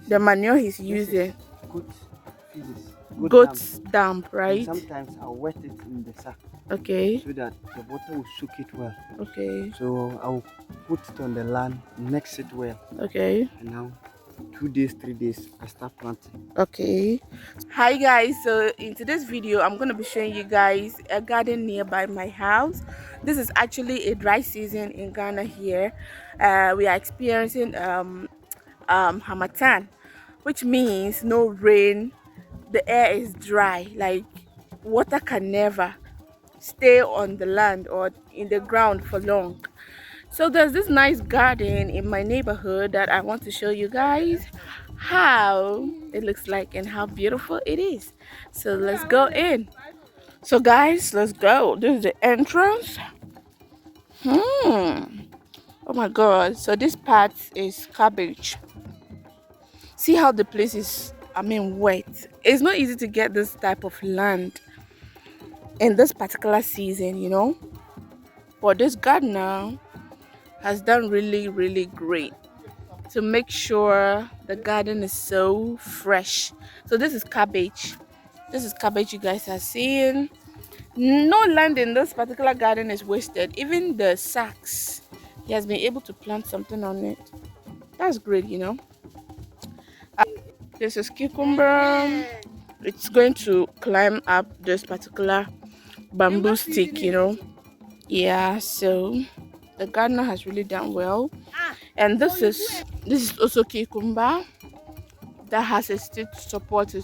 The manure he's using. Goat feces. Goat's damp, And right? sometimes I'll wet it in the sack Okay. so that the water will soak it well. Okay. So I'll put it on the land, mix it well, Okay. and now 2 days, 3 days, I start planting. Okay. Hi guys, so in today's video I'm going to be showing you guys a garden nearby my house. This is actually a dry season in Ghana here. We are experiencing Hamatan, which means no rain. The air is dry, like water can never stay on the land or in the ground for long. So there's this nice garden in my neighborhood that I want to show you guys how it looks like and how beautiful it is. So let's go in. So guys, let's go. This is the entrance. Oh my god. So this part is cabbage. See how the place is, wet. It's not easy to get this type of land in this particular season, But this gardener has done really great to make sure the garden is so fresh. So this is cabbage. This is cabbage you guys are seeing. No land in this particular garden is wasted. Even the sacks, he has been able to plant something on it. That's great. Uh, This is cucumber. It's going to climb up this particular bamboo stick. Yeah, so the gardener has really done well. And this is also cucumber that has a stick to support it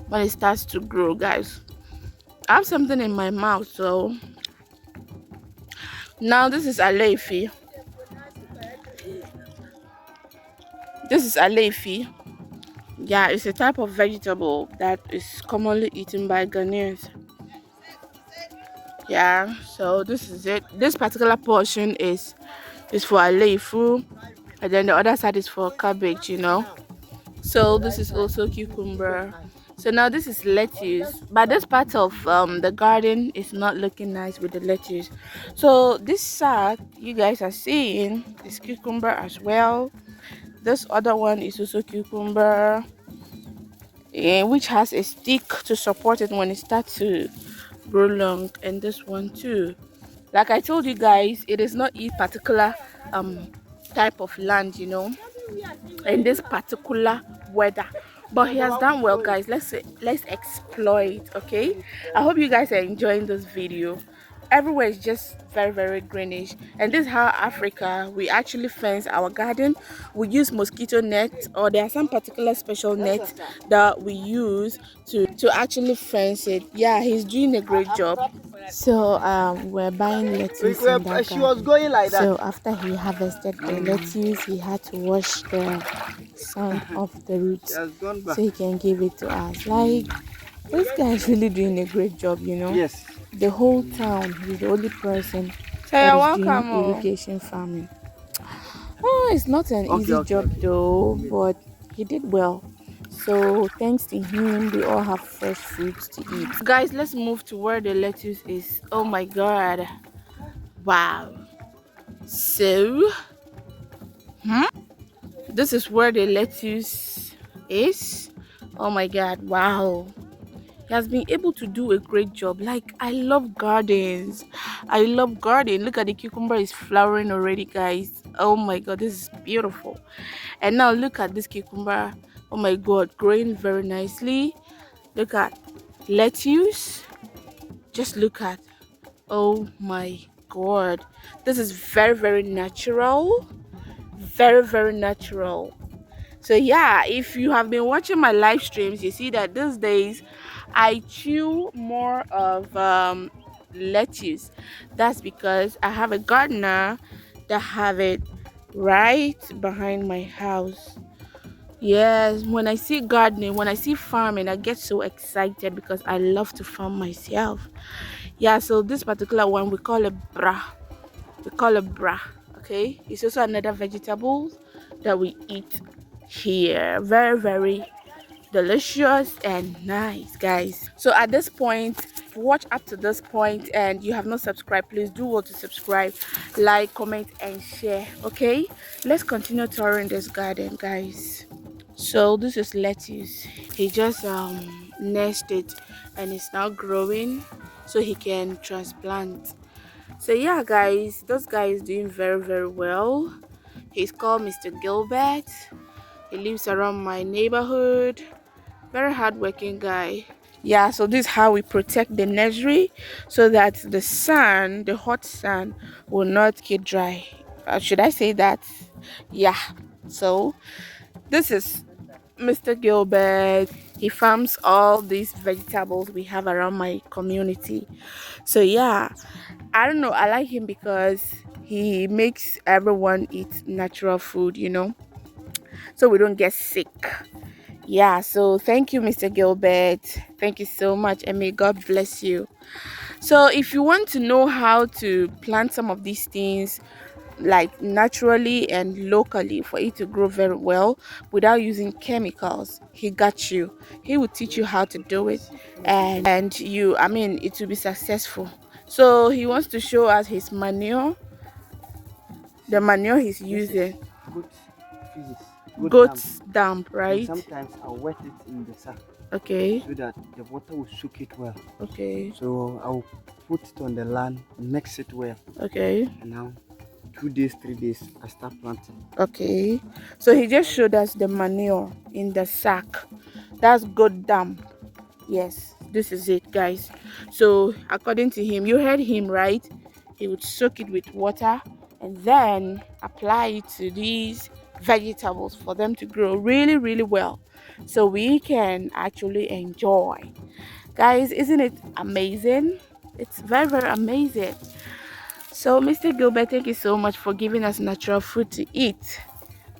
when it starts to grow, guys. I have something in my mouth, so now this is alefi. This is alefi. Yeah, it's a type of vegetable that is commonly eaten by Ghanaians. Yeah, so this is it. This particular portion is for alefu, and then the other side is for cabbage. So this is also cucumber. So now this is lettuce, but this part of the garden is not looking nice with the lettuce. So this sack you guys are seeing is cucumber as well. This other one is also cucumber, which has a stick to support it when it starts to grow long, and this one too. Like I told you guys, it is not a particular type of land, in this particular weather, but he has done well, guys. Let's exploit. Okay, I hope you guys are enjoying this video. Everywhere is just very greenish, and this is how Africa we actually fence our garden. We use mosquito net, or there are some particular special nets that we use to actually fence it. Yeah, he's doing a great job. So we're buying lettuce in that She was garden. going like that. So after he harvested the lettuce, he had to wash the sand off the roots She has gone back. so he can give it to us. Like, this guy is really doing a great job. Yes. The whole town, he's the only person So that you're is doing welcome. irrigation farming. Oh, it's not an easy job though, but he did well. So thanks to him, we all have fresh fruits to eat. Guys, let's move to where the lettuce is. Oh my god. Wow. So this is where the lettuce is. Oh my god, wow. He has been able to do a great job. Like, I love gardens. I love garden. Look at the cucumber is flowering already, guys. Oh my god, this is beautiful. And now look at this cucumber. Oh my god, growing very nicely. Look at lettuce. Just look at. Oh my god. This is very natural. Very natural. So yeah, if you have been watching my live streams, you see that these days I chew more of lettuce. That's because I have a gardener that have it right behind my house. Yes, when I see gardening, when I see farming, I get so excited because I love to farm myself. Yeah, so this particular one we call it bra. We call it bra. Okay, it's also another vegetable that we eat here. Very delicious and nice, guys. So at this point, you've watched up to this point and you have not subscribed, please do well to subscribe, like, comment and share. Okay, let's continue touring this garden, guys. So this is lettuce. He just nested and it's now growing so he can transplant. So yeah, guys, this guy is doing very well. He's called Mr. Gilbert. He lives around my neighborhood. Very hardworking guy. Yeah, so this is how we protect the nursery so that the sun, the hot sun, will not get dry. Should I say that? Yeah. So this is Mr. Gilbert. He farms all these vegetables we have around my community. So yeah, I don't know. I like him because he makes everyone eat natural food, so we don't get sick. Yeah, so thank you, Mr. Gilbert. Thank you so much, and may God bless you. So, if you want to know how to plant some of these things like naturally and locally for it to grow very well without using chemicals, he got you. He will teach you how to do it, and I mean, it will be successful. So, he wants to show us his manure, the manure he's This is using. good physics, good damp. Goat's damp, And right? sometimes I'll wet it in the sack Okay, so that the water will soak it well. okay, So I'll put it on the land, mix it well, okay. and now 2 days, 3 days, I start planting. Okay, so he just showed us the manure in the sack. That's good damp. Yes, this is it, guys. So, according to him, you heard him right? He would soak it with water and then apply it to these vegetables for them to grow really well. So, we can actually enjoy. Guys, isn't it amazing? It's very amazing. So, Mr. Gilbert, thank you so much for giving us natural food to eat,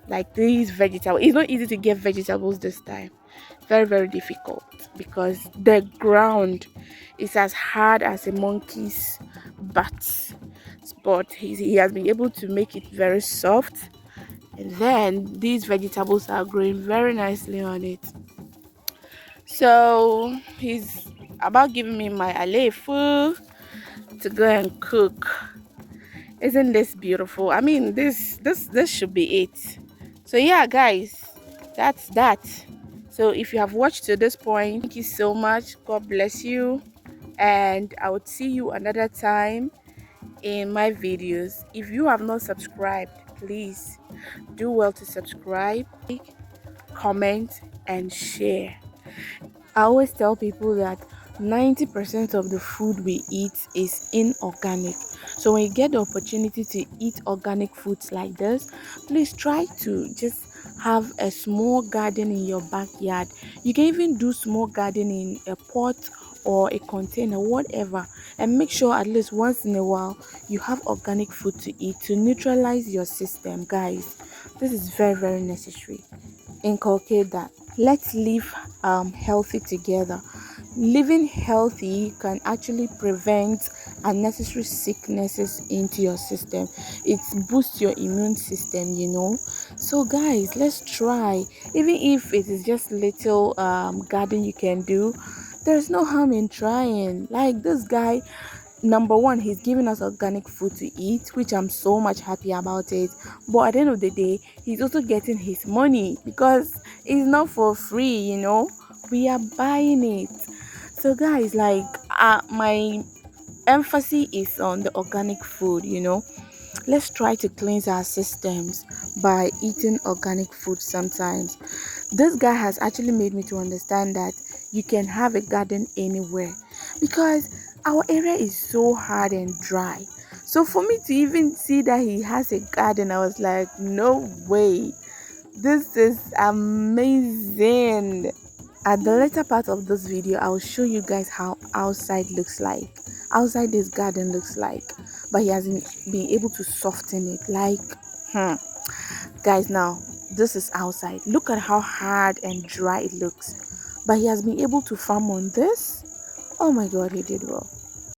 like these vegetables. It's not easy to get vegetables this time. Very difficult because the ground is as hard as a monkey's butt. But he has been able to make it very soft, and then these vegetables are growing very nicely on it. So he's about giving me my alefu to go and cook. Isn't this beautiful? I mean, this should be it. So yeah, guys, that's that. So if you have watched to this point, thank you so much. God bless you, and I would see you another time in my videos. If you have not subscribed, please do well to subscribe, comment and share. I always tell people that 90% of the food we eat is inorganic. So when you get the opportunity to eat organic foods like this, please try to just have a small garden in your backyard. You can even do small garden in a pot or a container, whatever, and make sure at least once in a while you have organic food to eat to neutralize your system, guys. This is very necessary. Inculcate that. Let's live healthy together. Living healthy can actually prevent unnecessary sicknesses into your system. It boosts your immune system. So guys, let's try. Even if it is just little garden you can do, there's no harm in trying. Like this guy, number one, he's giving us organic food to eat, which I'm so much happy about it. But at the end of the day, he's also getting his money because it's not for free. We are buying it. So guys, like my emphasis is on the organic food. Let's try to cleanse our systems by eating organic food sometimes. This guy has actually made me to understand that you can have a garden anywhere because our area is so hard and dry. So for me to even see that he has a garden, I was like, no way. This is amazing. At the later part of this video, I will show you guys how outside looks like. Outside this garden looks like. But he has been able to soften it. Like, guys, now this is outside. Look at how hard and dry it looks. But he has been able to farm on this. Oh my god, he did well.